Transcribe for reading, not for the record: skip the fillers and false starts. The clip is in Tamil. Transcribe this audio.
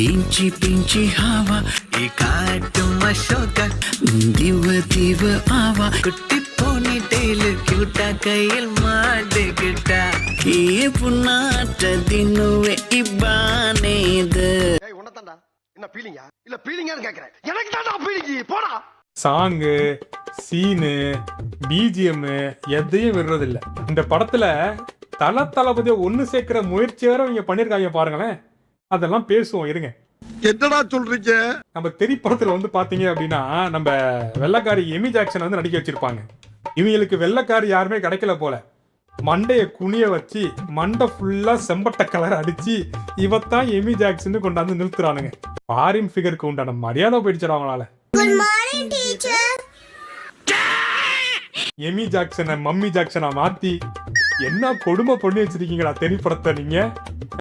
इंची पिंची हवा काटुम अशोक दिव दिव आवा कुट्टी पोनी टेल क्यूटा कईल माडगिटा ये पुनाट दिनुवे इबानेद உன்னதான்டா என்ன ஃபீலிங்கா இல்ல ஃபீலிங்கான்னு கேக்குறேன் எனக்கு தான்டா ஃபீலிங் போடா சாங்கு சீனு பிஜிஎம் எதையும் விடுறதில்ல. இந்த படத்துல தளபதியை ஒண்ணு சேர்க்கிற முயற்சி வேற இவங்க பண்ணிருக்காங்க பாருங்களேன். அதெல்லாம் பேசுவோம் இருங்க. என்னடா சொல்றீங்க? நம்ம திரைப்படத்துல வந்து பாத்தீங்க அப்படின்னா நம்ம வெள்ளக்காரி எமி ஜாக்சன் வந்து நடிக்க வச்சிருப்பாங்க. இவங்களுக்கு வெள்ளக்காரி யாருமே கிடைக்கல போல. மண்டைய குனிய வச்சு மண்டை ஃபுல்லா செம்பட்ட கலர் அடிச்சு இவத்தான் எமி ஜாக்சன் கொண்டாந்து நிறுத்துறானுங்க. ஃபாரின் ஃபிகருக்கு உண்டான மரியாதை போயிடுச்சு அவங்களால. எமி ஜாக்சனை மம்மி ஜாக்சனா மாத்தி என்ன கொடுமை பண்ணி வச்சிருக்கீங்களா திரைப்படத்தை நீங்க.